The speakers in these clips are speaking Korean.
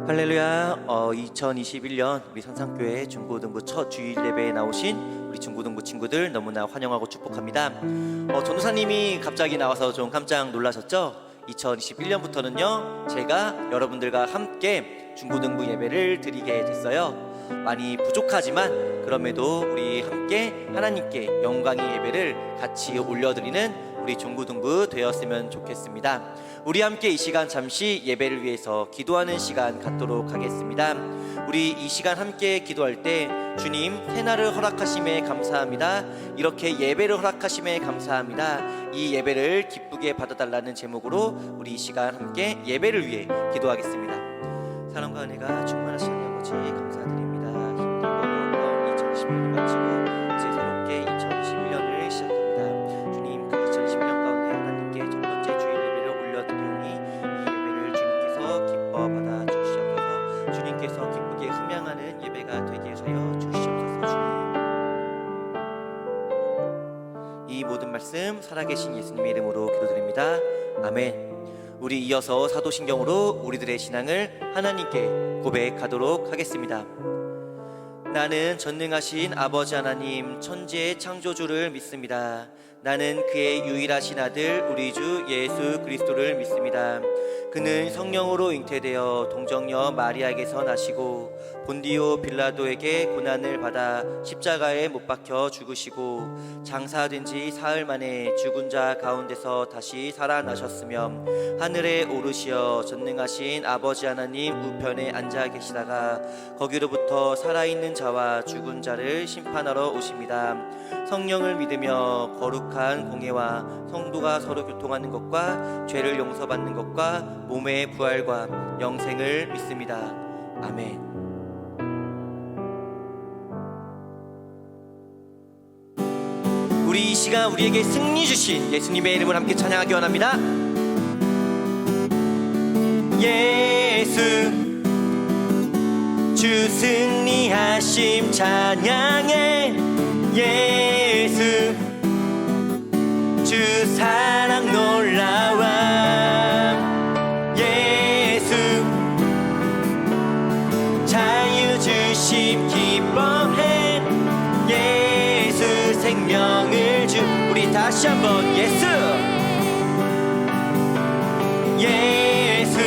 할렐루야. 2021년 우리 산상교회 중고등부 첫 주일 예배에 나오신 우리 중고등부 친구들 너무나 환영하고 축복합니다. 전도사님이 갑자기 나와서 좀 깜짝 놀라셨죠? 2021년부터는요 제가 여러분들과 함께 중고등부 예배를 드리게 됐어요. 많이 부족하지만 그럼에도 우리 함께 하나님께 영광의 예배를 같이 올려드리는 우리 중고등부 되었으면 좋겠습니다. 우리 함께 이 시간 잠시 예배를 위해서 기도하는 시간 갖도록 하겠습니다. 우리 이 시간 함께 기도할 때 주님 새날을 허락하심에 감사합니다. 이렇게 예배를 허락하심에 감사합니다. 이 예배를 기쁘게 받아달라는 제목으로 우리 이 시간 함께 예배를 위해 기도하겠습니다. 사랑과 은혜가 충만하신 아버지 감사드립니다. 힘들고 어려운 2020년을 마치고 이제 새롭게 2021년을 시작합니다. 주님 그 2020년 가운데 하나님께 첫 번째 주일 예배를 올려드리오니 이 예배를 주님께서 기뻐 받아 주시옵소서. 주님께서 기쁘게 흠양하는 예배가 되게 하여 주시옵소서. 주님 이 모든 말씀 살아계신 예수님의 이름으로 기도드립니다. 아멘. 우리 이어서 사도신경으로 우리들의 신앙을 하나님께 고백하도록 하겠습니다. 나는 전능하신 아버지 하나님 천지의 창조주를 믿습니다. 나는 그의 유일하신 아들 우리 주 예수 그리스도를 믿습니다. 그는 성령으로 잉태되어 동정녀 마리아에게서 나시고 본디오 빌라도에게 고난을 받아 십자가에 못 박혀 죽으시고 장사된 지 사흘 만에 죽은 자 가운데서 다시 살아나셨으며 하늘에 오르시어 전능하신 아버지 하나님 우편에 앉아 계시다가 거기로부터 살아있는 자와 죽은 자를 심판하러 오십니다. 성령을 믿으며 거룩한 공예와 성도가 서로 교통하는 것과 죄를 용서받는 것과 몸의 부활과 영생을 믿습니다. 아멘. 우리 이 시간 우리에게 승리 주신 예수님의 이름을 함께 찬양하기 원합니다. 예수 주 승리하심 찬양해. 예수 주 사랑 놀라와. 예수 자유 주심 기뻐해. 예수 생명을 주. 우리 다시 한번 예수. 예수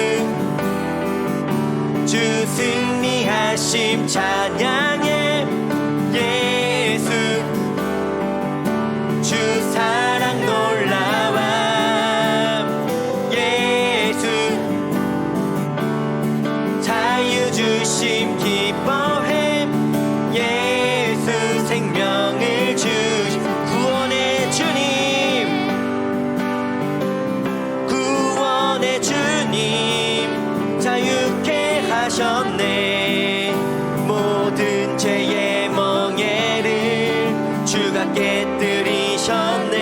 주 승리하심 찬양해. 예수 주 사랑 놀라와. 예수 자유 주심 기뻐해. 예수 생명을 주심. 구원의 주님 구원의 주님 자유케 하셨네. 모든 죄의 멍에를 주가 깨뜨리셨네.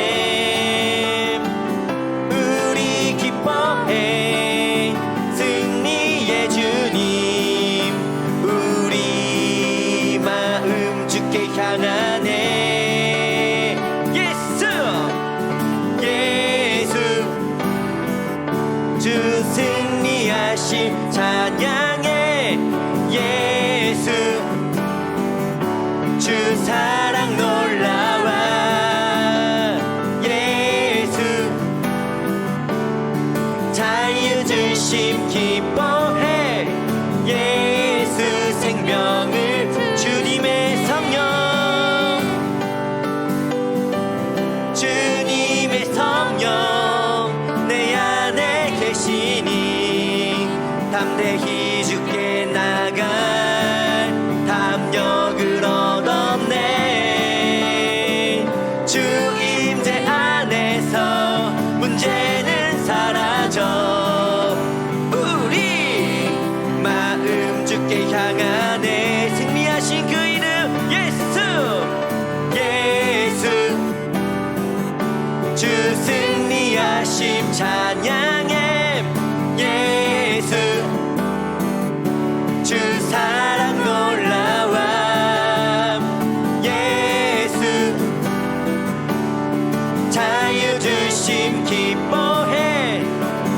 우리 기뻐해 승리의 주님. 우리 마음 주께 향하네. 예수 예수 주 승리하심 찬양해. 예수 주 사랑 놀라와. 예수 자유 주심 기뻐해. 예수 생명을 주님의 성령 주님의 성령 내 안에 계시니 담대히 주께 나갈 담력을 얻었네. 주 임재 안에서 문제는 사라져. 우리 마음 주께 향하네. 승리하신 그 이름 예수. 예수 주 승리하심 찬양해. 예수 주 사랑 놀라와. 예수 자유 주심 기뻐해.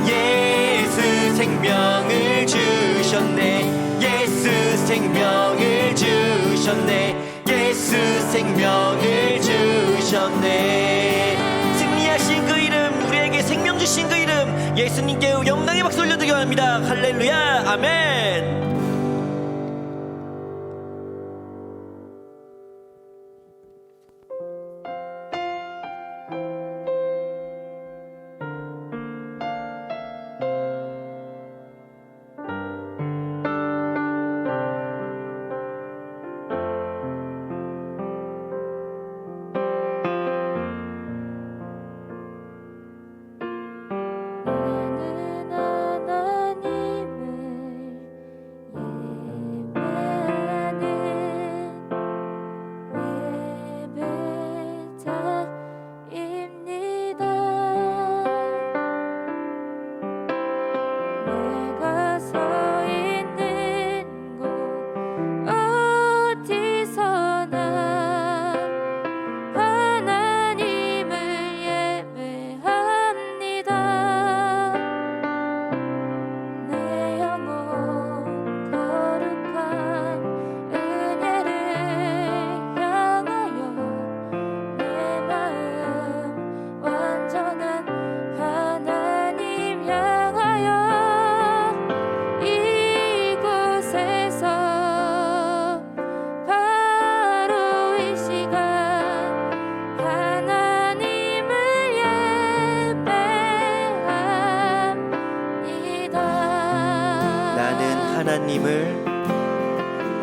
예수 생명을 주셔. 주셨네. 예수 생명을 주셨네. 예수 생명을 주셨네. 승리하신 그 이름, 우리에게 생명 주신 그 이름, 예수님께 영광의 박수 올려드리기 바랍니다. 할렐루야. 아멘.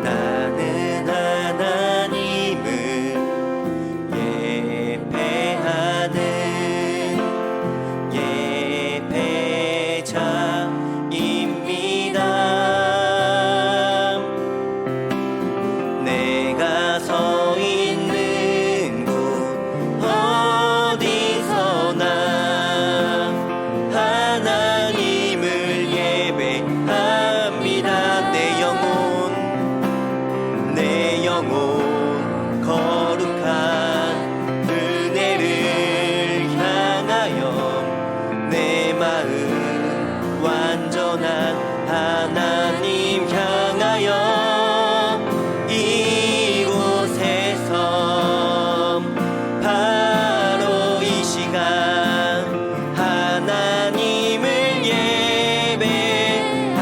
나는 하나님을 예배하는 예배자입니다. 내가 서 있는 곳 어디서나 하나님을 예배합니다. 내 영혼 거룩한 은혜를 향하여 내 마음 완전한 하나님 향하여 이곳에서 바로 이 시간 하나님을 예배하.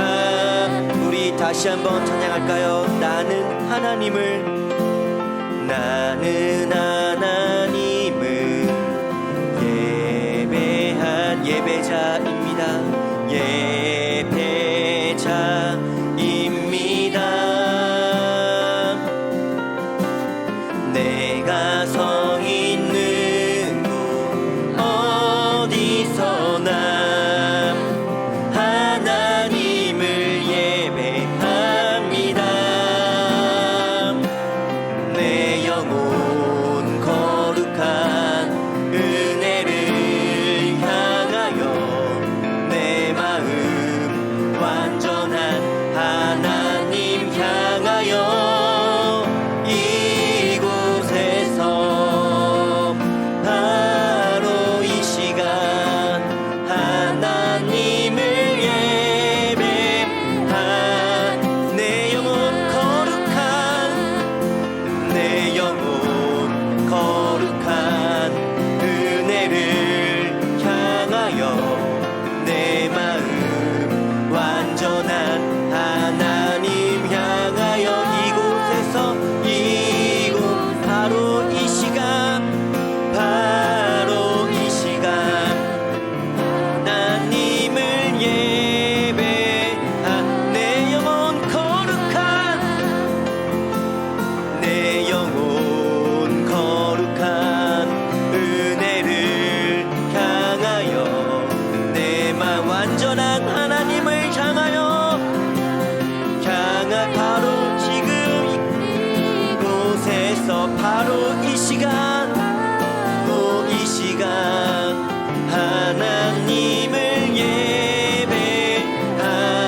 우리 다시 한번 찬양할까요? 나는 하나님을 예배한 예배자입니다. 예배자입니다. 내가 서 있는 곳 어디서나 하나님을 예배합니다. 내 영혼 거룩한 은혜를 향하여 내 마음 완전한 하나님 향하여 이곳에서 바로 이 시간 하나님을 예배한 내 영혼 거룩한 은혜를 향하여 내 마음 완전한 하나님 향하여 이곳 바로 이 시간 하나님을 예배한 내 영혼 거룩한 은혜를 향하여 내 마음 완전한 하나님을 향하여 바로 지금 이곳에서 바로 이 시간 하나님을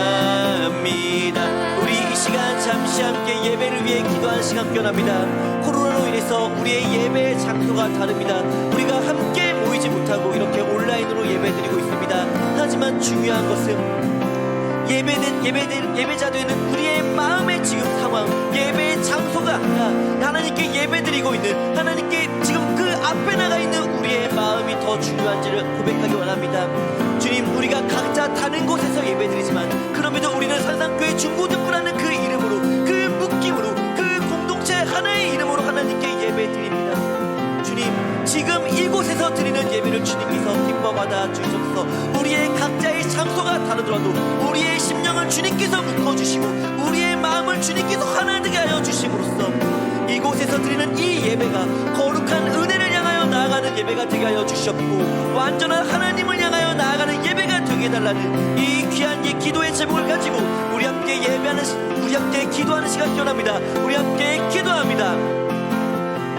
예배합니다. 우리 이 시간 잠시 함께 예배를 위해 기도하는 시간 필요합니다. 코로나로 인해서 우리의 예배 장소가 다릅니다. 우리가 함께 모이지 못하고 이렇게 온라인으로 예배드리고 있습니다. 하지만 중요한 것은 예배자되는 우리의 마음의 지금 상황, 예배의 장소가 하나님께 예배드리고 있는, 하나님께 지금 그 앞에 나가 있는 우리의 마음이 더 중요한지를 고백하기 원합니다. 주님, 우리가 각자 다른 곳에서 예배드리지만 그럼에도 우리는 산상교회 중고등부라는 그 이름으로, 그 묶임으로, 그 공동체 하나의 이름으로 하나님께 예배드립니다. 주님, 지금 이곳에서 드리는 예배를 주님께서 기뻐 받아 주셔서 우리의 각자의 장소가 다르더라도 우리의 심령을 주님께서 묶어주시고 우리의 마음을 주님께서 하나 되게 하여 주심으로써 이곳에서 드리는 이 예배가 거룩한 은혜를 향하여 나아가는 예배가 되게 하여 주셨고, 완전한 하나님을 향하여 나아가는 예배가 되게 해달라는 이 귀한 이 기도의 제목을 가지고 우리 함께 우리 함께 기도하는 시간 기원합니다. 우리 함께 기도합니다.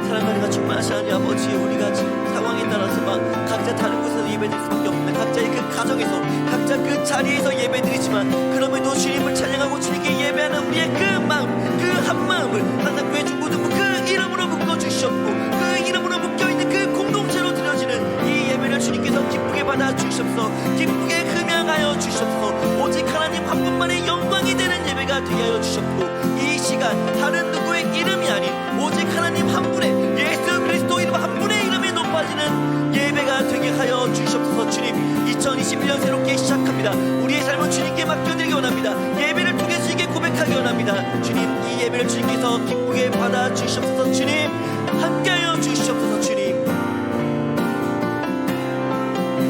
사랑하는 충만하신 하나님 아버지, 우리가 지금 상황에 따라서 막 각자 다른 곳에서 예배드릴 수밖에 없는 각자의 그 가정에서, 각자 그 자리에서 예배드리지만 그럼에도 주님을 찬양하고 주님께 예배하는 우리의 그 마음, 그 한 마음을 산상교회 중고등부 그 이름으로 묶어주셨고 그 이름으로 묶여있는 그 공동체로 드려지는 이 예배를 주님께서 기쁘게 받아주셔서 기쁘게 흥양하여 주셔서 오직 하나님 한 분만의 영광이 되는 예배가 되게 하여 주셨고, 이 시간 다른 누구의 이름이 아닌 오직 하나님 한 분의 예수 그리스도 이름 한 분의 이름이 높아지는 예배가 되게 하여 주시옵소서. 주님, 2021년 새롭게 시작합니다. 우리의 삶은 주님께 맡겨드리기 원합니다. 예배를 통해 주님께 고백하기 원합니다. 주님, 이 예배를 주님께서 기쁘게 받아 주시옵소서. 주님, 함께하여 주시옵소서. 주님,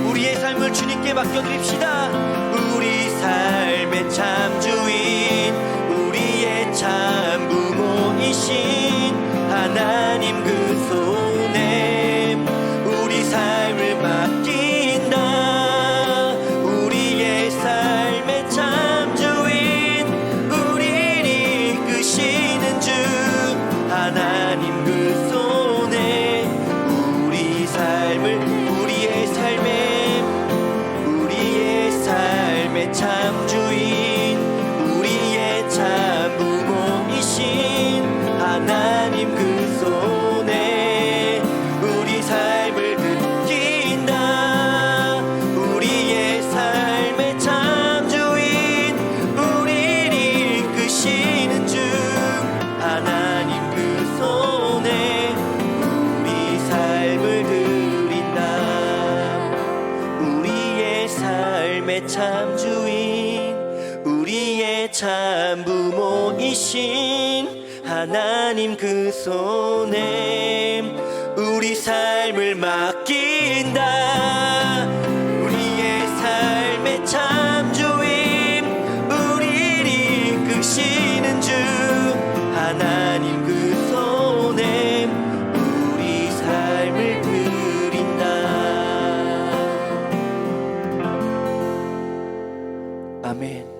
우리의 삶을 주님께 맡겨드립시다. 우리 삶의 참 주인, 우리의 참 부모이신 하나님 그 손에 우리 삶을 맡긴다. 우리의 삶의 참 주인, 우리를 이끄시는 주 하나님 그 손에 우리의 삶의 참 주인, 우리의 참 부모이신 하나님 그 손에 우리 삶을 맡긴다. 우리의 삶의 참 주인, 우리를 이끄시는 주 하나님 그 손에 우리 삶을 드린다. 우리의 삶의 참 주인, 우리의 참 부모이신 하나님 그 손에 우리 삶을 맡긴다. 우리의 삶의 참 주인, 우리를 이끄시는 주 하나님 그 손에 우리 삶을 드린다. 아멘.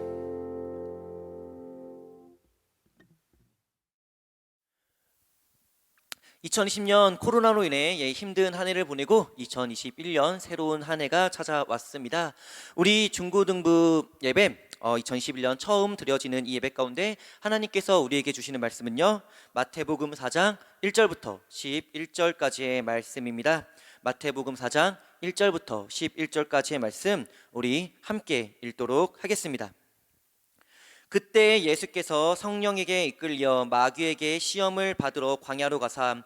2020년 코로나로 인해 힘든 한 해를 보내고 2021년 새로운 한 해가 찾아왔습니다. 우리 중고등부 예배 2021년 처음 드려지는 이 예배 가운데 하나님께서 우리에게 주시는 말씀은요, 마태복음 4장 1절부터 11절까지의 말씀입니다. 마태복음 4장 1절부터 11절까지의 말씀 우리 함께 읽도록 하겠습니다. 그때 예수께서 성령에게 이끌려 마귀에게 시험을 받으러 광야로 가사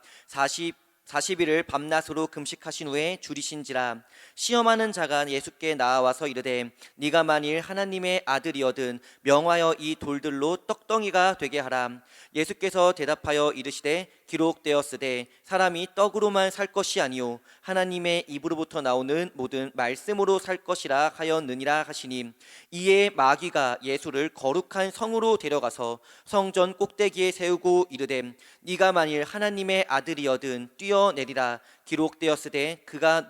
40일을 밤낮으로 금식하신 후에 줄이신지라. 시험하는 자가 예수께 나와서 이르되 네가 만일 하나님의 아들이거든 명하여 이 돌들로 떡덩이가 되게 하라. 예수께서 대답하여 이르시되 기록되었으되 사람이 떡으로만 살 것이 아니요 하나님의 입으로부터 나오는 모든 말씀으로 살 것이라 하였느니라 하시니, 이에 마귀가 예수를 거룩한 성으로 데려가서 성전 꼭대기에 세우고 이르되 네가 만일 하나님의 아들이거든 뛰어내리라. 기록되었으되 그가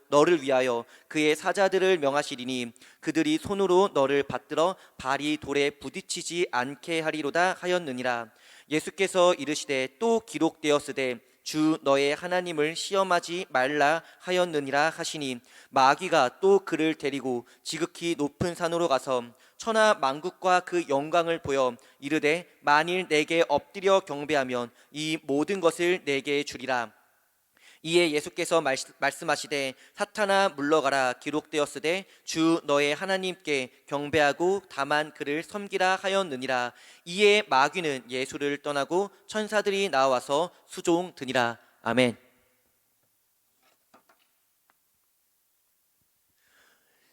너를 위하여 그의 사자들을 명하시리니 그들이 손으로 너를 받들어 발이 돌에 부딪히지 않게 하리로다 하였느니라. 예수께서 이르시되 또 기록되었으되 주 너의 하나님을 시험하지 말라 하였느니라 하시니, 마귀가 또 그를 데리고 지극히 높은 산으로 가서 천하 만국과 그 영광을 보여 이르되 만일 내게 엎드려 경배하면 이 모든 것을 내게 주리라. 이에 예수께서 말씀하시되 사탄아 물러가라 기록되었으되 주 너의 하나님께 경배하고 다만 그를 섬기라 하였느니라. 이에 마귀는 예수를 떠나고 천사들이 나와서 수종드니라. 아멘.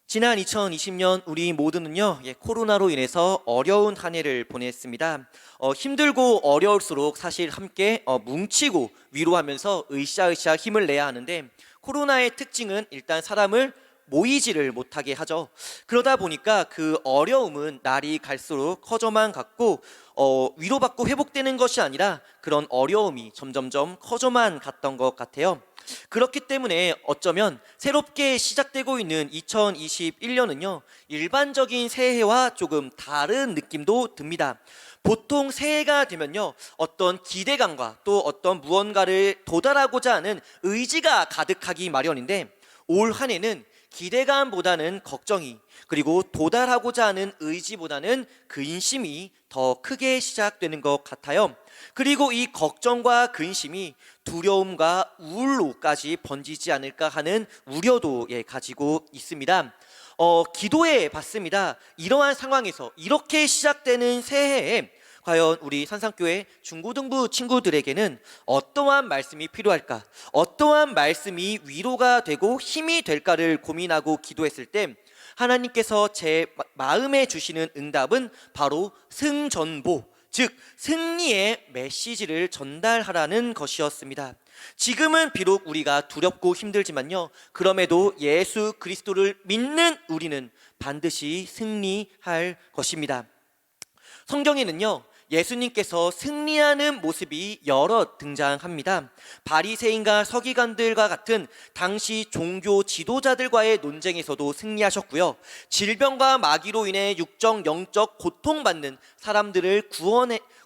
지난 2020년 우리 모두는요 코로나로 인해서 어려운 한 해를 보냈습니다. 힘들고 어려울수록 사실 함께 뭉치고 위로하면서 으쌰으쌰 힘을 내야 하는데, 코로나의 특징은 일단 사람을 모이지를 못하게 하죠. 그러다 보니까 그 어려움은 날이 갈수록 커져만 갔고 위로받고 회복되는 것이 아니라 그런 어려움이 점점점 커져만 갔던 것 같아요. 그렇기 때문에 어쩌면 새롭게 시작되고 있는 2021년은요 일반적인 새해와 조금 다른 느낌도 듭니다. 보통 새해가 되면요 어떤 기대감과 또 어떤 무언가를 도달하고자 하는 의지가 가득하기 마련인데, 올 한 해는 기대감보다는 걱정이, 그리고 도달하고자 하는 의지보다는 근심이 더 크게 시작되는 것 같아요. 그리고 이 걱정과 근심이 두려움과 우울로까지 번지지 않을까 하는 우려도 가지고 있습니다. 기도해 봤습니다. 이러한 상황에서 이렇게 시작되는 새해에 과연 우리 산상교회 중고등부 친구들에게는 어떠한 말씀이 필요할까, 어떠한 말씀이 위로가 되고 힘이 될까를 고민하고 기도했을 때 하나님께서 제 마음에 주시는 응답은 바로 승전보, 즉 승리의 메시지를 전달하라는 것이었습니다. 지금은 비록 우리가 두렵고 힘들지만요 그럼에도 예수 그리스도를 믿는 우리는 반드시 승리할 것입니다. 성경에는요 예수님께서 승리하는 모습이 여러 등장합니다. 바리새인과 서기관들과 같은 당시 종교 지도자들과의 논쟁에서도 승리하셨고요. 질병과 마귀로 인해 육적, 영적 고통받는 사람들을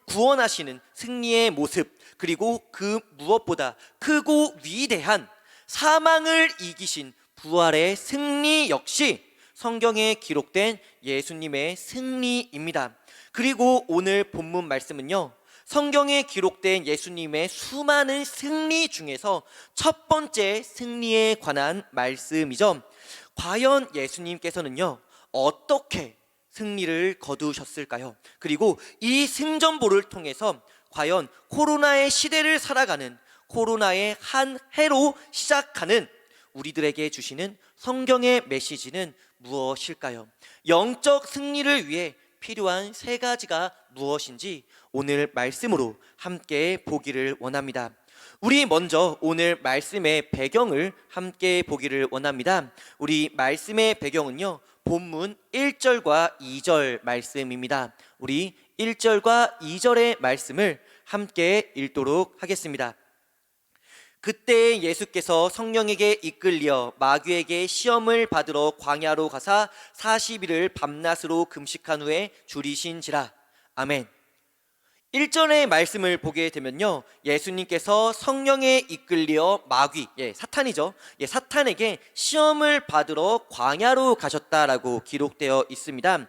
구원하시는 승리의 모습, 그리고 그 무엇보다 크고 위대한 사망을 이기신 부활의 승리 역시 성경에 기록된 예수님의 승리입니다. 그리고 오늘 본문 말씀은요 성경에 기록된 예수님의 수많은 승리 중에서 첫 번째 승리에 관한 말씀이죠. 과연 예수님께서는요 어떻게 승리를 거두셨을까요? 그리고 이 승전보를 통해서 과연 코로나의 시대를 살아가는, 코로나의 한 해로 시작하는 우리들에게 주시는 성경의 메시지는 무엇일까요? 영적 승리를 위해 필요한 세 가지가 무엇인지 오늘 말씀으로 함께 보기를 원합니다. 우리 먼저 오늘 말씀의 배경을 함께 보기를 원합니다. 우리 말씀의 배경은요 본문 1절과 2절 말씀입니다. 우리 1절과 2절의 말씀을 함께 읽도록 하겠습니다. 그때 예수께서 성령에게 이끌려 마귀에게 시험을 받으러 광야로 가사 40일을 밤낮으로 금식한 후에 줄이신지라. 아멘. 1절의 말씀을 보게 되면요 예수님께서 성령에 이끌려 마귀, 사탄이죠. 사탄에게 시험을 받으러 광야로 가셨다라고 기록되어 있습니다.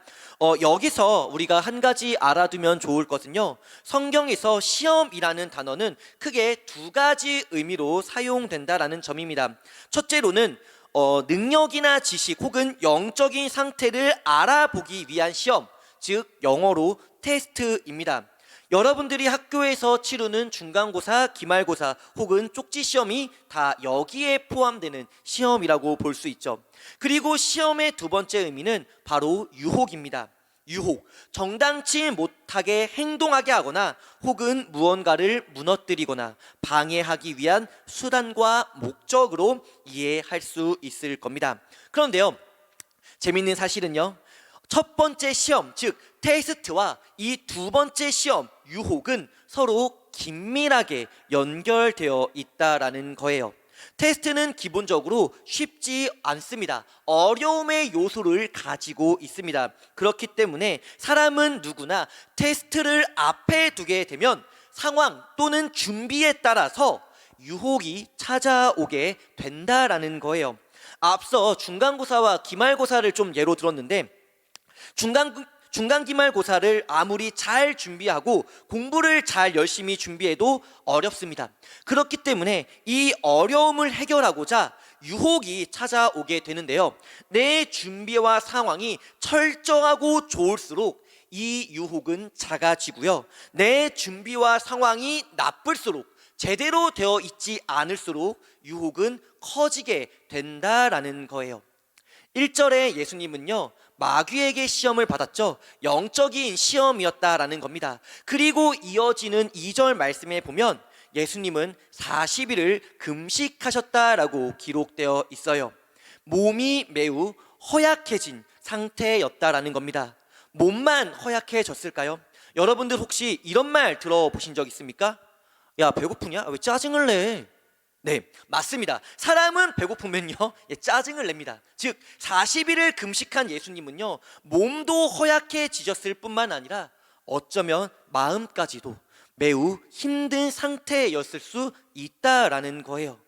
여기서 우리가 한 가지 알아두면 좋을 것은요 성경에서 시험이라는 단어는 크게 두 가지 의미로 사용된다라는 점입니다. 첫째로는 능력이나 지식 혹은 영적인 상태를 알아보기 위한 시험, 즉 영어로 테스트입니다. 여러분들이 학교에서 치르는 중간고사, 기말고사 혹은 쪽지시험이 다 여기에 포함되는 시험이라고 볼 수 있죠. 그리고 시험의 두 번째 의미는 바로 유혹입니다. 유혹, 정당치 못하게 행동하게 하거나 혹은 무언가를 무너뜨리거나 방해하기 위한 수단과 목적으로 이해할 수 있을 겁니다. 그런데요 재밌는 사실은요 첫 번째 시험, 즉 테스트와 이 두 번째 시험, 유혹은 서로 긴밀하게 연결되어 있다라는 거예요. 테스트는 기본적으로 쉽지 않습니다. 어려움의 요소를 가지고 있습니다. 그렇기 때문에 사람은 누구나 테스트를 앞에 두게 되면 상황 또는 준비에 따라서 유혹이 찾아오게 된다라는 거예요. 앞서 중간고사와 기말고사를 좀 예로 들었는데 중간기말고사를 아무리 잘 준비하고 공부를 잘 열심히 준비해도 어렵습니다. 그렇기 때문에 이 어려움을 해결하고자 유혹이 찾아오게 되는데요. 내 준비와 상황이 철저하고 좋을수록 이 유혹은 작아지고요. 내 준비와 상황이 나쁠수록, 제대로 되어 있지 않을수록 유혹은 커지게 된다라는 거예요. 1절에 예수님은요, 마귀에게 시험을 받았죠. 영적인 시험이었다라는 겁니다. 그리고 이어지는 2절 말씀에 보면 예수님은 40일을 금식하셨다라고 기록되어 있어요. 몸이 매우 허약해진 상태였다라는 겁니다. 몸만 허약해졌을까요? 여러분들 혹시 이런 말 들어보신 적 있습니까? 야, 배고프냐? 왜 짜증을 내? 네, 맞습니다. 사람은 배고프면요, 짜증을 냅니다. 즉 40일을 금식한 예수님은요, 몸도 허약해지셨을 뿐만 아니라 어쩌면 마음까지도 매우 힘든 상태였을 수 있다라는 거예요.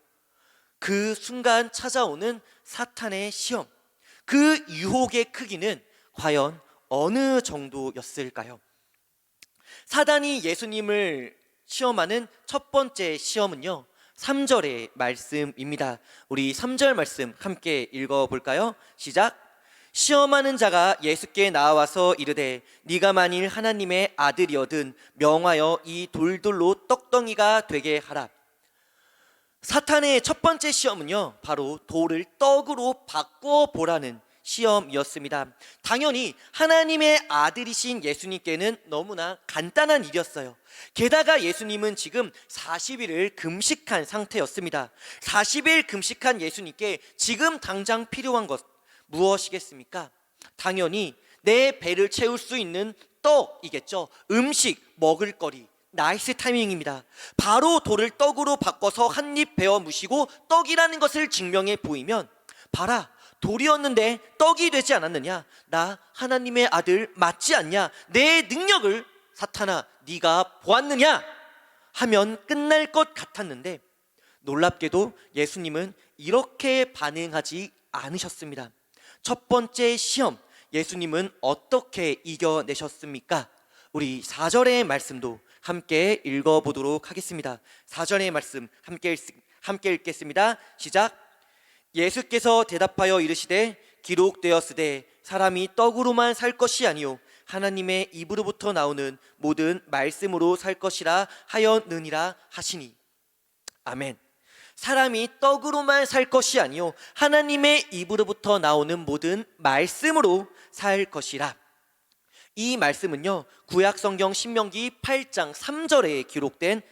그 순간 찾아오는 사탄의 시험, 그 유혹의 크기는 과연 어느 정도였을까요? 사단이 예수님을 시험하는 첫 번째 시험은요, 3절의 말씀입니다. 우리 3절 말씀 함께 읽어볼까요? 시작. 시험하는 자가 예수께 나와서 이르되 네가 만일 하나님의 아들이거든 명하여 이 돌들로 떡덩이가 되게 하라. 사탄의 첫 번째 시험은요, 바로 돌을 떡으로 바꿔 보라는 시험이었습니다. 당연히 하나님의 아들이신 예수님께는 너무나 간단한 일이었어요. 게다가 예수님은 지금 40일을 금식한 상태였습니다. 40일 금식한 예수님께 지금 당장 필요한 것 무엇이겠습니까? 당연히 내 배를 채울 수 있는 떡이겠죠. 음식, 먹을거리. 나이스 타이밍입니다. 바로 돌을 떡으로 바꿔서 한 입 베어 무시고 떡이라는 것을 증명해 보이면, 봐라, 돌이었는데 떡이 되지 않았느냐? 나 하나님의 아들 맞지 않냐? 내 능력을 사탄아 네가 보았느냐? 하면 끝날 것 같았는데, 놀랍게도 예수님은 이렇게 반응하지 않으셨습니다. 첫 번째 시험, 예수님은 어떻게 이겨내셨습니까? 우리 4절의 말씀도 함께 읽어보도록 하겠습니다. 4절의 말씀 함께 읽겠습니다. 시작. 예수께서 대답하여 이르시되 기록되었으되 사람이 떡으로만 살 것이 아니요 하나님의 입으로부터 나오는 모든 말씀으로 살 것이라 하였느니라 하시니. 아멘. 사람이 떡으로만 살 것이 아니요 하나님의 입으로부터 나오는 모든 말씀으로 살 것이라. 이 말씀은요, 구약성경 신명기 8장 3절에 기록된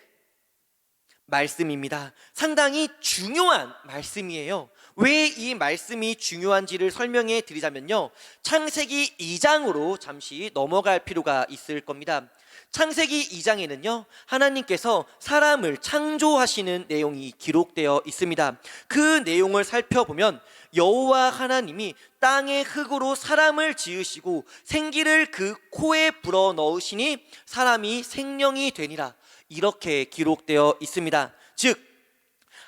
말씀입니다. 상당히 중요한 말씀이에요. 왜 이 말씀이 중요한지를 설명해 드리자면요, 창세기 2장으로 잠시 넘어갈 필요가 있을 겁니다. 창세기 2장에는요, 하나님께서 사람을 창조하시는 내용이 기록되어 있습니다. 그 내용을 살펴보면 여호와 하나님이 땅의 흙으로 사람을 지으시고 생기를 그 코에 불어넣으시니 사람이 생명이 되니라, 이렇게 기록되어 있습니다. 즉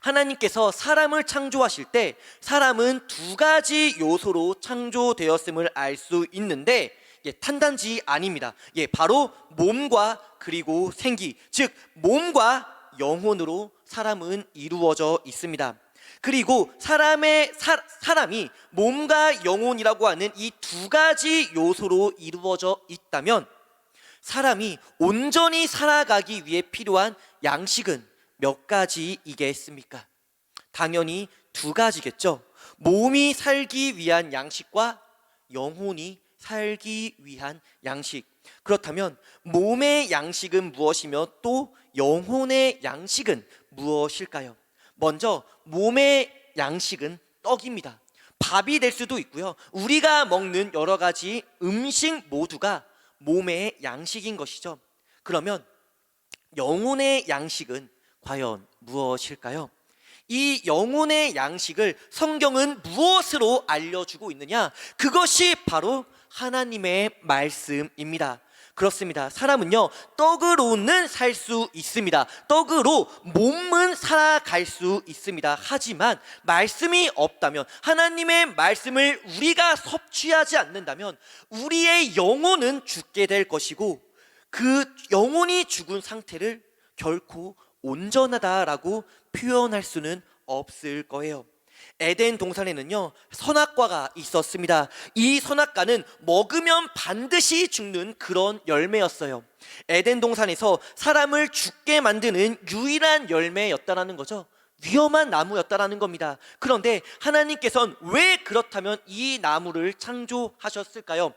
하나님께서 사람을 창조하실 때 사람은 두 가지 요소로 창조되었음을 알 수 있는데, 탄단지 아닙니다. 바로 몸과 그리고 생기, 즉 몸과 영혼으로 사람은 이루어져 있습니다. 그리고 사람이 몸과 영혼이라고 하는 이 두 가지 요소로 이루어져 있다면, 사람이 온전히 살아가기 위해 필요한 양식은 몇 가지이겠습니까? 당연히 두 가지겠죠. 몸이 살기 위한 양식과 영혼이 살기 위한 양식. 그렇다면 몸의 양식은 무엇이며 또 영혼의 양식은 무엇일까요? 먼저 몸의 양식은 떡입니다. 밥이 될 수도 있고요, 우리가 먹는 여러 가지 음식 모두가 몸의 양식인 것이죠. 그러면 영혼의 양식은 과연 무엇일까요? 이 영혼의 양식을 성경은 무엇으로 알려주고 있느냐? 그것이 바로 하나님의 말씀입니다. 그렇습니다. 사람은요, 떡으로는 살 수 있습니다. 떡으로 몸은 살아갈 수 있습니다. 하지만 말씀이 없다면, 하나님의 말씀을 우리가 섭취하지 않는다면 우리의 영혼은 죽게 될 것이고, 그 영혼이 죽은 상태를 결코 온전하다라고 표현할 수는 없을 거예요. 에덴 동산에는요, 선악과가 있었습니다. 이 선악과는 먹으면 반드시 죽는 그런 열매였어요. 에덴 동산에서 사람을 죽게 만드는 유일한 열매였다라는 거죠. 위험한 나무였다라는 겁니다. 그런데 하나님께서는 왜 그렇다면 이 나무를 창조하셨을까요?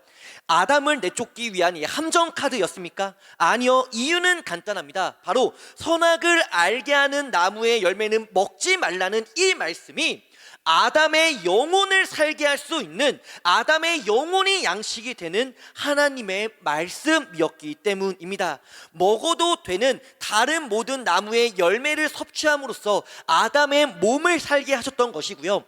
아담을 내쫓기 위한 이 함정 카드였습니까? 아니요, 이유는 간단합니다. 바로 선악을 알게 하는 나무의 열매는 먹지 말라는 이 말씀이 아담의 영혼을 살게 할 수 있는, 아담의 영혼이 양식이 되는 하나님의 말씀이었기 때문입니다. 먹어도 되는 다른 모든 나무의 열매를 섭취함으로써 아담의 몸을 살게 하셨던 것이고요,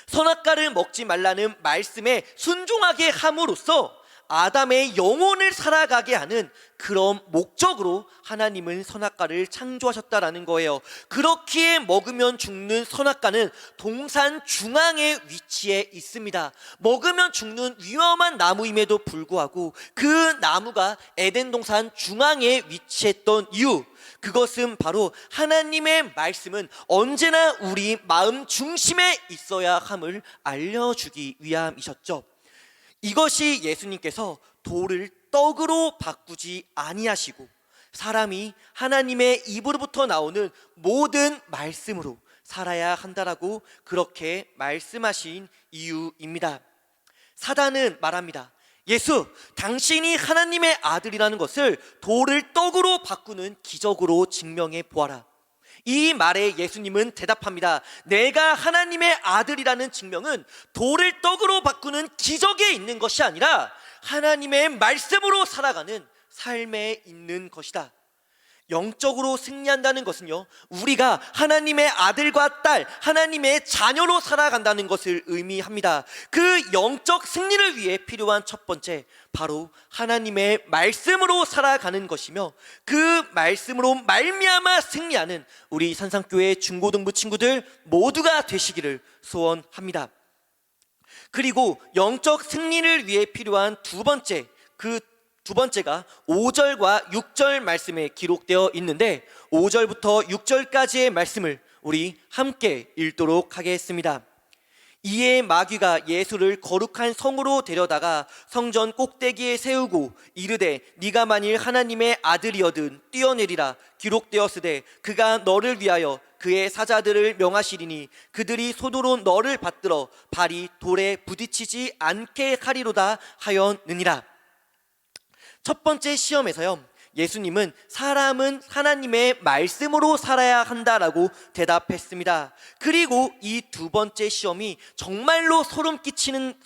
선악과를 먹지 말라는 말씀에 순종하게 함으로써 아담의 영혼을 살아가게 하는 그런 목적으로 하나님은 선악과를 창조하셨다라는 거예요. 그렇기에 먹으면 죽는 선악과는 동산 중앙에 위치해 있습니다. 먹으면 죽는 위험한 나무임에도 불구하고 그 나무가 에덴 동산 중앙에 위치했던 이유, 그것은 바로 하나님의 말씀은 언제나 우리 마음 중심에 있어야 함을 알려주기 위함이셨죠. 이것이 예수님께서 돌을 떡으로 바꾸지 아니하시고 사람이 하나님의 입으로부터 나오는 모든 말씀으로 살아야 한다라고 그렇게 말씀하신 이유입니다. 사단은 말합니다. 예수, 당신이 하나님의 아들이라는 것을 돌을 떡으로 바꾸는 기적으로 증명해 보아라. 이 말에 예수님은 대답합니다. 내가 하나님의 아들이라는 증명은 돌을 떡으로 바꾸는 기적에 있는 것이 아니라 하나님의 말씀으로 살아가는 삶에 있는 것이다. 영적으로 승리한다는 것은요, 우리가 하나님의 아들과 딸, 하나님의 자녀로 살아간다는 것을 의미합니다. 그 영적 승리를 위해 필요한 첫 번째, 바로 하나님의 말씀으로 살아가는 것이며, 그 말씀으로 말미암아 승리하는 우리 산상교회 중고등부 친구들 모두가 되시기를 소원합니다. 그리고 영적 승리를 위해 필요한 두 번째, 그 두 번째가 5절과 6절 말씀에 기록되어 있는데, 5절부터 6절까지의 말씀을 우리 함께 읽도록 하겠습니다. 이에 마귀가 예수를 거룩한 성으로 데려다가 성전 꼭대기에 세우고 이르되 네가 만일 하나님의 아들이거든 뛰어내리라. 기록되었으되 그가 너를 위하여 그의 사자들을 명하시리니 그들이 손으로 너를 받들어 발이 돌에 부딪히지 않게 하리로다 하였느니라. 첫 번째 시험에서요, 예수님은 사람은 하나님의 말씀으로 살아야 한다라고 대답했습니다. 그리고 이 두 번째 시험이 정말로 소름 끼치는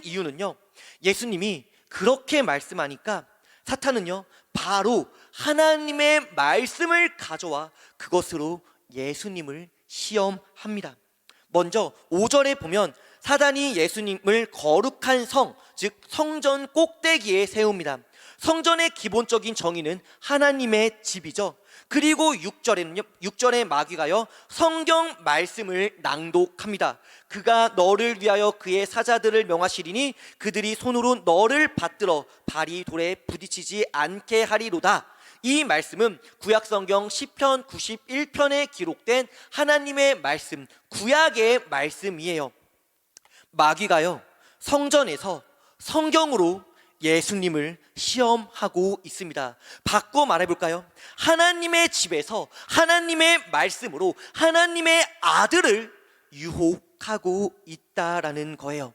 이유는요, 예수님이 그렇게 말씀하니까 사탄은요, 바로 하나님의 말씀을 가져와 그것으로 예수님을 시험합니다. 먼저 5절에 보면 사단이 예수님을 거룩한 성, 즉 성전 꼭대기에 세웁니다. 성전의 기본적인 정의는 하나님의 집이죠. 그리고 6절에 마귀가요, 성경 말씀을 낭독합니다. 그가 너를 위하여 그의 사자들을 명하시리니 그들이 손으로 너를 받들어 발이 돌에 부딪히지 않게 하리로다. 이 말씀은 구약성경 시편 91편에 기록된 하나님의 말씀, 구약의 말씀이에요. 마귀가요, 성전에서 성경으로 예수님을 시험하고 있습니다. 바꿔 말해볼까요? 하나님의 집에서 하나님의 말씀으로 하나님의 아들을 유혹하고 있다라는 거예요.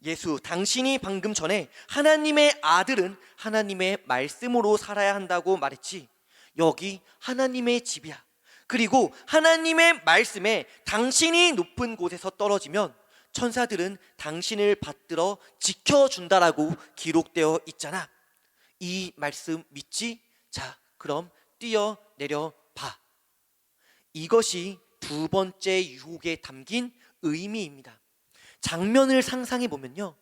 예수, 당신이 방금 전에 하나님의 아들은 하나님의 말씀으로 살아야 한다고 말했지. 여기 하나님의 집이야. 그리고 하나님의 말씀에 당신이 높은 곳에서 떨어지면 천사들은 당신을 받들어 지켜준다라고 기록되어 있잖아. 이 말씀 믿지? 자, 그럼 뛰어내려 봐. 이것이 두 번째 유혹에 담긴 의미입니다. 장면을 상상해 보면요,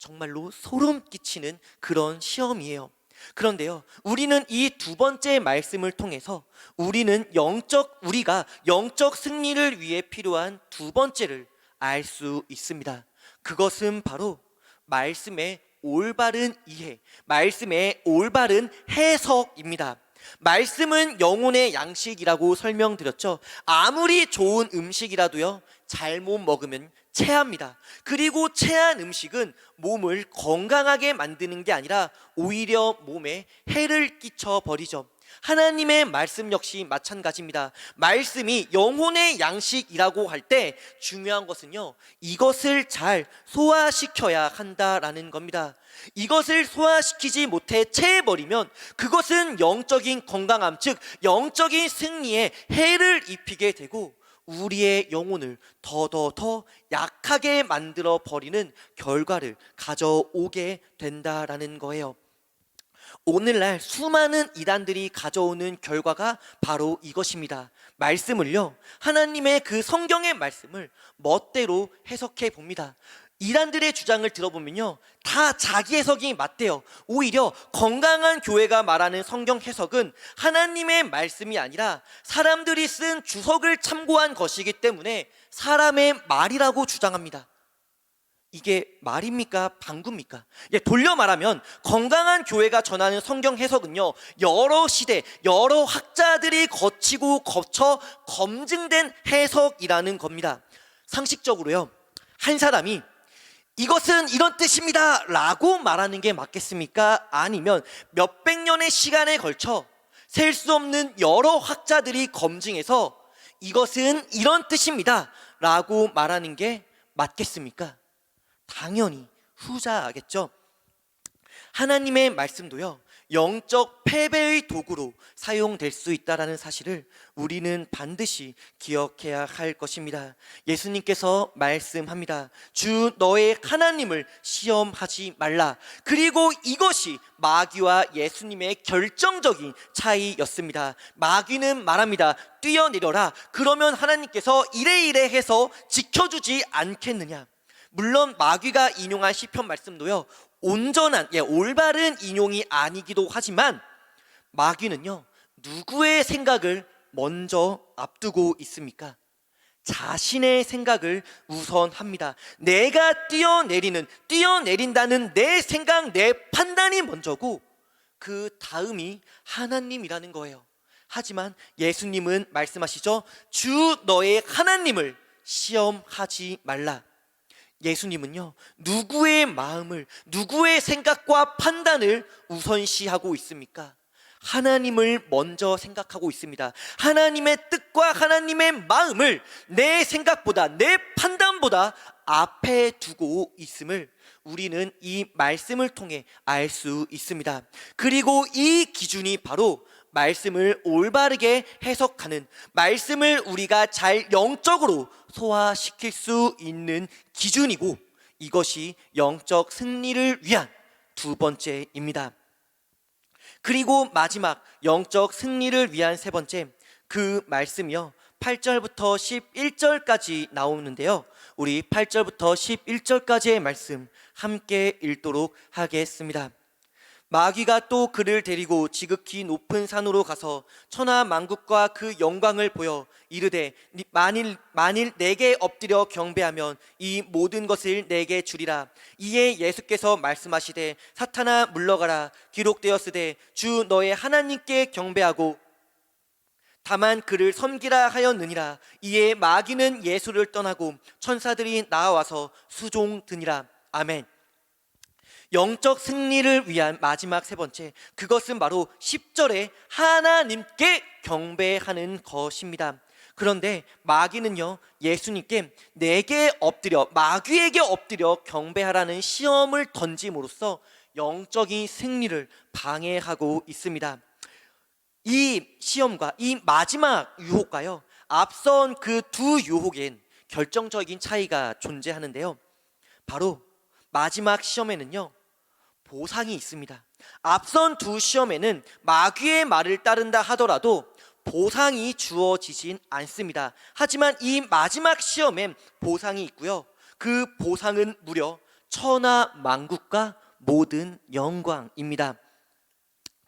정말로 소름 끼치는 그런 시험이에요. 그런데요, 우리는 이 두 번째 말씀을 통해서 우리가 영적 승리를 위해 필요한 두 번째를 알 수 있습니다. 그것은 바로 말씀의 올바른 이해, 말씀의 올바른 해석입니다. 말씀은 영혼의 양식이라고 설명드렸죠. 아무리 좋은 음식이라도요, 잘못 먹으면 체합니다. 그리고 체한 음식은 몸을 건강하게 만드는 게 아니라 오히려 몸에 해를 끼쳐버리죠. 하나님의 말씀 역시 마찬가지입니다. 말씀이 영혼의 양식이라고 할 때 중요한 것은요, 이것을 잘 소화시켜야 한다라는 겁니다. 이것을 소화시키지 못해 체해버리면 그것은 영적인 건강함, 즉 영적인 승리에 해를 입히게 되고 우리의 영혼을 더 약하게 만들어 버리는 결과를 가져오게 된다라는 거예요. 오늘날 수많은 이단들이 가져오는 결과가 바로 이것입니다. 말씀을요, 하나님의 그 성경의 말씀을 멋대로 해석해 봅니다. 이단들의 주장을 들어보면요, 다 자기 해석이 맞대요. 오히려 건강한 교회가 말하는 성경 해석은 하나님의 말씀이 아니라 사람들이 쓴 주석을 참고한 것이기 때문에 사람의 말이라고 주장합니다. 이게 말입니까? 방구입니까? 돌려 말하면 건강한 교회가 전하는 성경 해석은요, 여러 시대, 여러 학자들이 거쳐 검증된 해석이라는 겁니다. 상식적으로요, 한 사람이 이것은 이런 뜻입니다 라고 말하는 게 맞겠습니까? 아니면 몇백 년의 시간에 걸쳐 셀 수 없는 여러 학자들이 검증해서 이것은 이런 뜻입니다 라고 말하는 게 맞겠습니까? 당연히 후자겠죠. 하나님의 말씀도요, 영적 패배의 도구로 사용될 수 있다는 사실을 우리는 반드시 기억해야 할 것입니다. 예수님께서 말씀합니다. 주 너의 하나님을 시험하지 말라. 그리고 이것이 마귀와 예수님의 결정적인 차이였습니다. 마귀는 말합니다. 뛰어내려라. 그러면 하나님께서 이래 해서 지켜주지 않겠느냐. 물론 마귀가 인용한 시편 말씀도요, 온전한, 올바른 인용이 아니기도 하지만 마귀는요, 누구의 생각을 먼저 앞두고 있습니까? 자신의 생각을 우선합니다. 내가 뛰어내린다는 내 생각, 내 판단이 먼저고 그 다음이 하나님이라는 거예요. 하지만 예수님은 말씀하시죠. 주 너의 하나님을 시험하지 말라. 예수님은요, 누구의 마음을, 누구의 생각과 판단을 우선시하고 있습니까? 하나님을 먼저 생각하고 있습니다. 하나님의 뜻과 하나님의 마음을 내 생각보다, 내 판단보다 앞에 두고 있음을 우리는 이 말씀을 통해 알 수 있습니다. 그리고 이 기준이 바로 말씀을 올바르게 해석하는, 말씀을 우리가 잘 영적으로 소화시킬 수 있는 기준이고, 이것이 영적 승리를 위한 두 번째입니다. 그리고 마지막 영적 승리를 위한 세 번째, 그 말씀이요, 8절부터 11절까지 나오는데요, 우리 8절부터 11절까지의 말씀 함께 읽도록 하겠습니다. 마귀가 또 그를 데리고 지극히 높은 산으로 가서 천하 만국과 그 영광을 보여 이르되 만일 내게 엎드려 경배하면 이 모든 것을 내게 주리라. 이에 예수께서 말씀하시되 사탄아 물러가라. 기록되었으되 주 너의 하나님께 경배하고 다만 그를 섬기라 하였느니라. 이에 마귀는 예수를 떠나고 천사들이 나와서 수종드니라. 아멘. 영적 승리를 위한 마지막 세 번째, 그것은 바로 10절에 하나님께 경배하는 것입니다. 그런데 마귀는요, 예수님께 마귀에게 엎드려 경배하라는 시험을 던짐으로써 영적인 승리를 방해하고 있습니다. 이 시험과 이 마지막 유혹과요, 앞선 그 두 유혹엔 결정적인 차이가 존재하는데요, 바로 마지막 시험에는요, 보상이 있습니다. 앞선 두 시험에는 마귀의 말을 따른다 하더라도 보상이 주어지진 않습니다. 하지만 이 마지막 시험엔 보상이 있고요, 그 보상은 무려 천하 만국과 모든 영광입니다.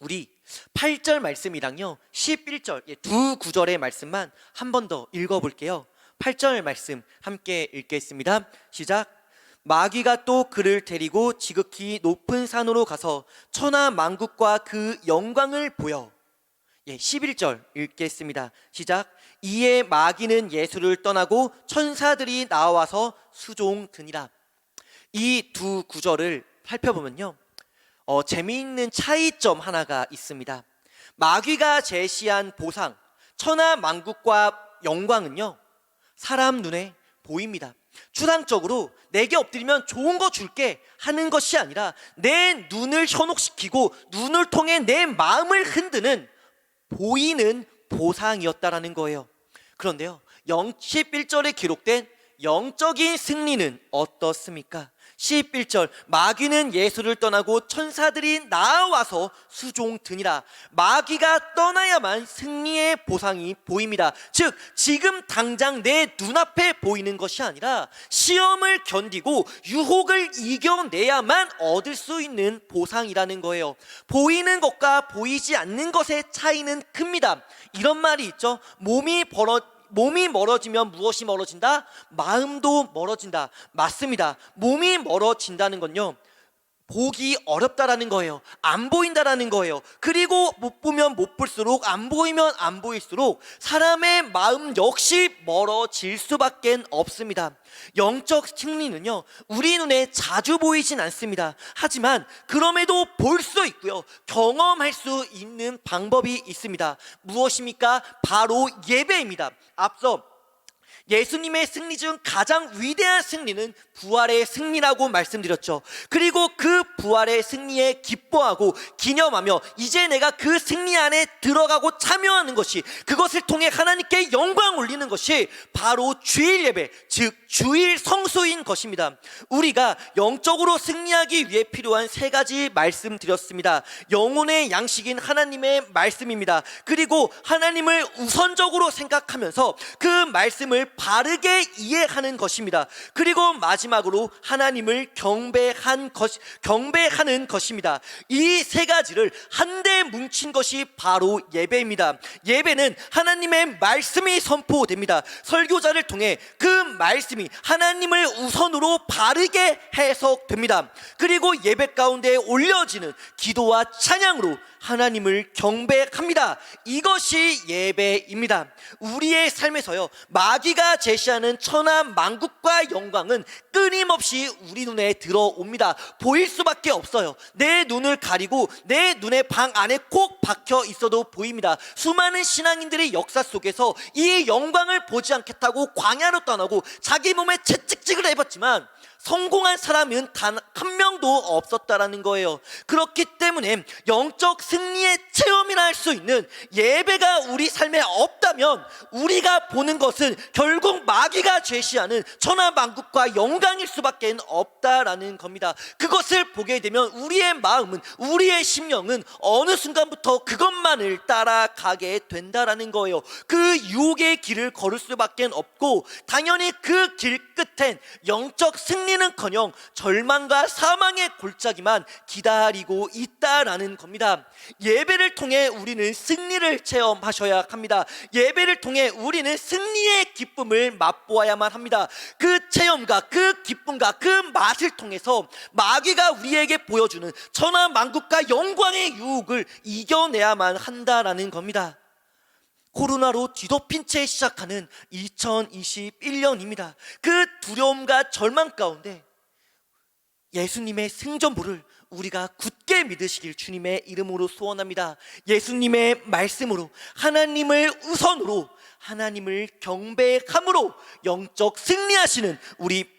우리 8절 말씀이랑요 11절 두 구절의 말씀만 한 번 더 읽어볼게요. 8절 말씀 함께 읽겠습니다. 시작. 마귀가 또 그를 데리고 지극히 높은 산으로 가서 천하 만국과 그 영광을 보여. 11절 읽겠습니다. 시작. 이에 마귀는 예수를 떠나고 천사들이 나와서 수종드니라. 이 두 구절을 살펴보면요 재미있는 차이점 하나가 있습니다. 마귀가 제시한 보상, 천하 만국과 영광은요 사람 눈에 보입니다. 추상적으로 내게 엎드리면 좋은 거 줄게 하는 것이 아니라 내 눈을 현혹시키고 눈을 통해 내 마음을 흔드는 보이는 보상이었다라는 거예요. 그런데요 11절에 기록된 영적인 승리는 어떻습니까? 11절 마귀는 예수를 떠나고 천사들이 나와서 수종드니라. 마귀가 떠나야만 승리의 보상이 보입니다. 즉 지금 당장 내 눈앞에 보이는 것이 아니라 시험을 견디고 유혹을 이겨내야만 얻을 수 있는 보상이라는 거예요. 보이는 것과 보이지 않는 것의 차이는 큽니다. 이런 말이 있죠. 몸이 멀어지면 무엇이 멀어진다? 마음도 멀어진다. 맞습니다. 몸이 멀어진다는 건요 보기 어렵다라는 거예요. 안 보인다라는 거예요. 그리고 못 보면 못 볼수록, 안 보이면 안 보일수록 사람의 마음 역시 멀어질 수밖에 없습니다. 영적 승리는요 우리 눈에 자주 보이진 않습니다. 하지만 그럼에도 볼 수 있고요 경험할 수 있는 방법이 있습니다. 무엇입니까? 바로 예배입니다. 앞서 예수님의 승리 중 가장 위대한 승리는 부활의 승리라고 말씀드렸죠. 그리고 그 부활의 승리에 기뻐하고 기념하며 이제 내가 그 승리 안에 들어가고 참여하는 것이, 그것을 통해 하나님께 영광 올리는 것이 바로 주일 예배, 즉 주일 성수인 것입니다. 우리가 영적으로 승리하기 위해 필요한 세 가지 말씀드렸습니다. 영혼의 양식인 하나님의 말씀입니다. 그리고 하나님을 우선적으로 생각하면서 그 말씀을 바르게 이해하는 것입니다. 그리고 마지막으로 하나님을 경배하는 것입니다. 이 세 가지를 한데 뭉친 것이 바로 예배입니다. 예배는 하나님의 말씀이 선포됩니다. 설교자를 통해 그 말씀이 하나님을 우선으로 바르게 해석됩니다. 그리고 예배 가운데 올려지는 기도와 찬양으로 하나님을 경배합니다. 이것이 예배입니다. 우리의 삶에서요 마귀가 제시하는 천하 만국과 영광은 끊임없이 우리 눈에 들어옵니다. 보일 수밖에 없어요. 내 눈을 가리고 내 눈의 방 안에 꼭 박혀 있어도 보입니다. 수많은 신앙인들의 역사 속에서 이 영광을 보지 않겠다고 광야로 떠나고 자기 몸에 채찍질을 해봤지만 성공한 사람은 단 한 명도 없었다라는 거예요. 그렇기 때문에 영적 승리의 체험이라 할 수 있는 예배가 우리 삶에 없다면 우리가 보는 것은 결국 마귀가 제시하는 천하만국과 영광일 수밖에 없다라는 겁니다. 그것을 보게 되면 우리의 마음은, 우리의 심령은 어느 순간부터 그것만을 따라가게 된다라는 거예요. 그 유혹의 길을 걸을 수밖에 없고 당연히 그 길 끝엔 영적 승리는커녕 절망과 사망의 골짜기만 기다리고 있다라는 겁니다. 예배를 통해 우리는 승리를 체험하셔야 합니다. 예배를 통해 우리는 승리의 기쁨을 맛보아야만 합니다. 그 체험과 그 기쁨과 그 맛을 통해서 마귀가 우리에게 보여주는 천하만국과 영광의 유혹을 이겨내야만 한다라는 겁니다. 코로나로 뒤덮인 채 시작하는 2021년입니다. 그 두려움과 절망 가운데 예수님의 승전보를 우리가 굳게 믿으시길 주님의 이름으로 소원합니다. 예수님의 말씀으로, 하나님을 우선으로, 하나님을 경배함으로 영적 승리하시는 우리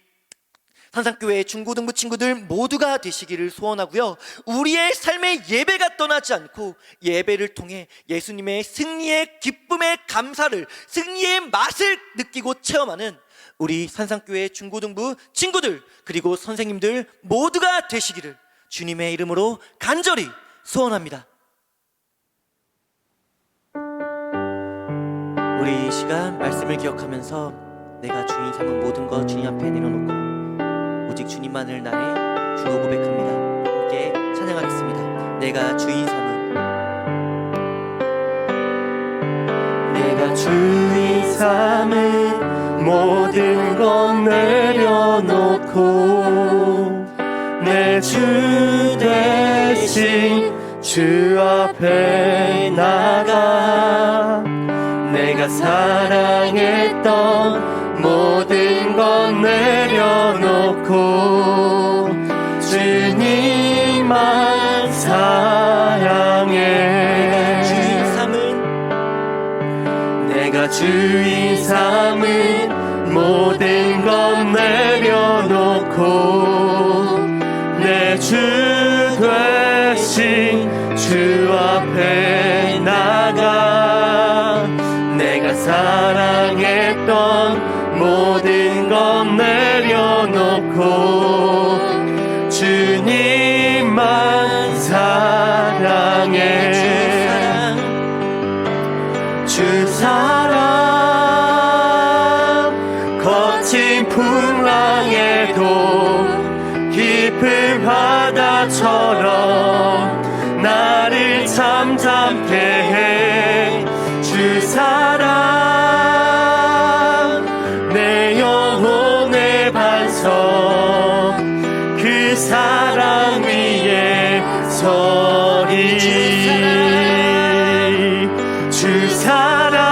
산상교회 중고등부 친구들 모두가 되시기를 소원하고요, 우리의 삶의 예배가 떠나지 않고 예배를 통해 예수님의 승리의 기쁨의 감사를, 승리의 맛을 느끼고 체험하는 우리 산상교회 중고등부 친구들 그리고 선생님들 모두가 되시기를 주님의 이름으로 간절히 소원합니다. 우리 이 시간 말씀을 기억하면서 내가 주인 삼은 모든 것 주님 앞에 내려놓고 오직 주님만을 나의 주로 고백합니다. 함께 찬양하겠습니다. 내가 주인 삼은, 내가 주인 삼은 모든 것 내려놓고 내 주 대신 주 앞에 나가 내가 사랑했던 모든 것 내려놓고 주님만 사랑해. 주인 삼은, 내가 주인 삼은 모든 것 내려놓고 내 주 되신 주 앞에 나가 내가 사랑했던 모든 것 내려놓고 주님만 사랑해. 주 사랑 거친 풍랑에도 깊은 바다처럼 나를 잠잠케 해. 주 사랑 내 영혼의 반석 그 사랑 위에 서리. 주 사랑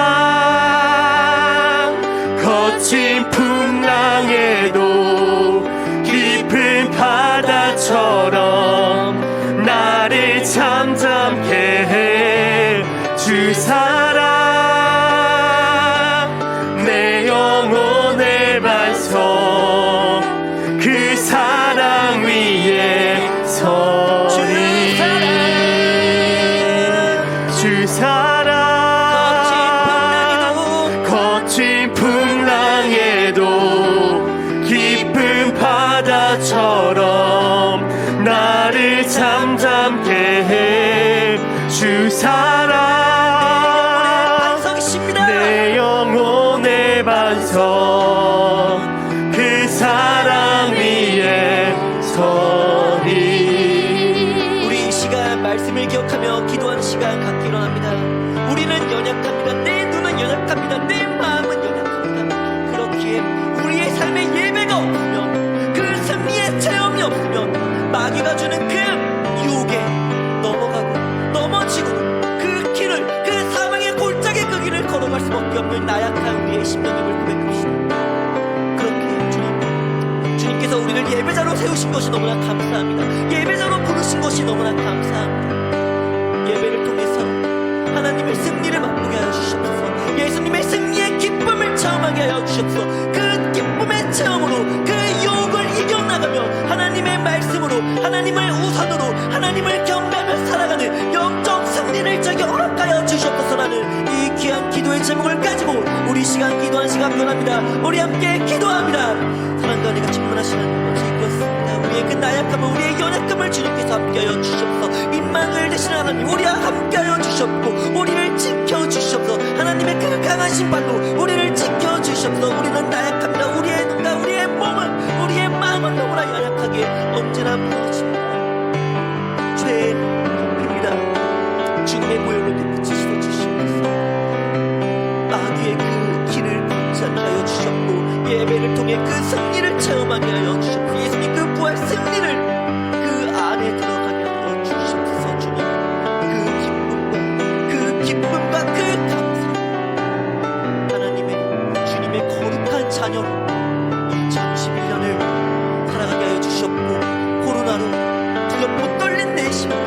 거친 풍랑에도 깊은 바다처럼 나를 잠잠케 해. 주 사랑 내 영혼의 반석 그 사랑 위에 서리. 주 사랑 거친 풍랑에도 깊은 바다처럼 나를 잠잠케 해. 주 사랑 내 영혼의 반석 그 사랑 위에 서리. 우리 이 시간 말씀을 기억하며 기도하는 시간 갖기로 합니다. 우리는 연약합니다. 내 눈은 연약합니다. 내 마음은 연약합니다. 그렇기에 우리의 삶에 예배가 없으면, 그 승리의 체험이 없으면 마귀가 주는 그 유혹에 넘어가고 넘어지고 그 길을, 그 사망의 골짜기 그 길을 걸어갈 수밖에 없는 나약한 우리의 심령임을 고백합시다. 그렇게 주님께서 우리를 예배자로 세우신 것이 너무나 감사합니다. 예배자로 부르신 것이 너무나 감사합니다. 예배를 통해서 하나님의 승리를 맛보게 하여 주시옵소서. 예수님의 승리의 기쁨을 체험하게 하여 주시옵소서. 그 기쁨의 체험으로 그 유혹을 이겨나가며 하나님의 말씀으로, 하나님을 우선으로, 하나님을 경배하며 살아가는 영적 승리를 저에게 허락하여 주시옵소서라는 이 귀한 기도의 제목을 가지고 우리 시간 기도한 시간 변합니다. 우리 함께 기도합니다. 사랑과 은혜가 충만하시는 아버지, 그렇습니다. 우리의 그 나약함을, 우리의 연약함을 주님께서 함께하여 주시옵소서. 임마누엘 되시는 하나님, 우리와 함께하여 주시옵고 우리를 지켜주시옵소서. 하나님의 그 강한 심판으로 우리를 지켜주시옵소서. 우리는 나약합니다. 우리의 눈과 우리의 몸은, 우리의 마음은 너무나 연약하기에 언제나 무너집니다. 죄의 깊입니다. 주님의 보혈로 깨끗이시어 주시옵소서. 마귀의 그 길을 걷지 않게 하여 주셨고 예배를 통해 그 승리를 체험하게 하여 주셨고 예수님 그 부활 승리를 그 안에 들어가게 하여 주시옵소서. 주님 그 기쁨과 그 감사, 하나님의 주님의 거룩한 자녀로 2021년을 살아가게 하여 주셨고 코로나로 두렵고 떨린 내 심령,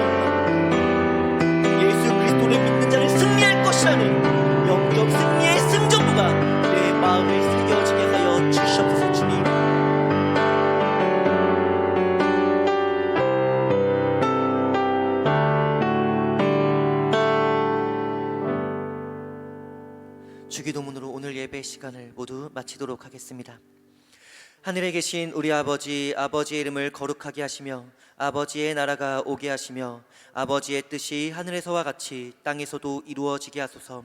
예수 그리스도를 믿는 자를 승리할 것이라는 영적 승리의 승전부가 내 마음에 새겨지게 하여 주시옵소서. 주님, 주기도문으로 오늘 예배 시간을 모두 마치도록 하겠습니다. 하늘에 계신 우리 아버지, 아버지의 이름을 거룩하게 하시며 아버지의 나라가 오게 하시며 아버지의 뜻이 하늘에서와 같이 땅에서도 이루어지게 하소서.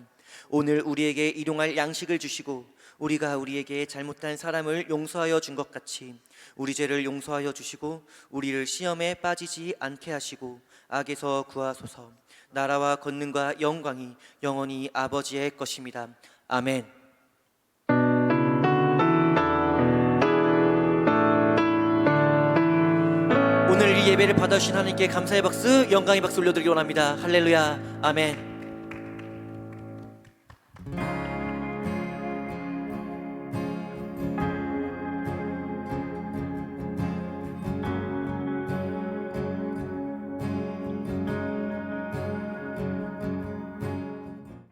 오늘 우리에게 일용할 양식을 주시고 우리가 우리에게 잘못한 사람을 용서하여 준 것 같이 우리 죄를 용서하여 주시고 우리를 시험에 빠지지 않게 하시고 악에서 구하소서. 나라와 권능과 영광이 영원히 아버지의 것입니다. 아멘. 오늘 이 예배를 받아주신 하나님께 감사의 박수, 영광의 박수 올려드리기 원합니다. 할렐루야. 아멘.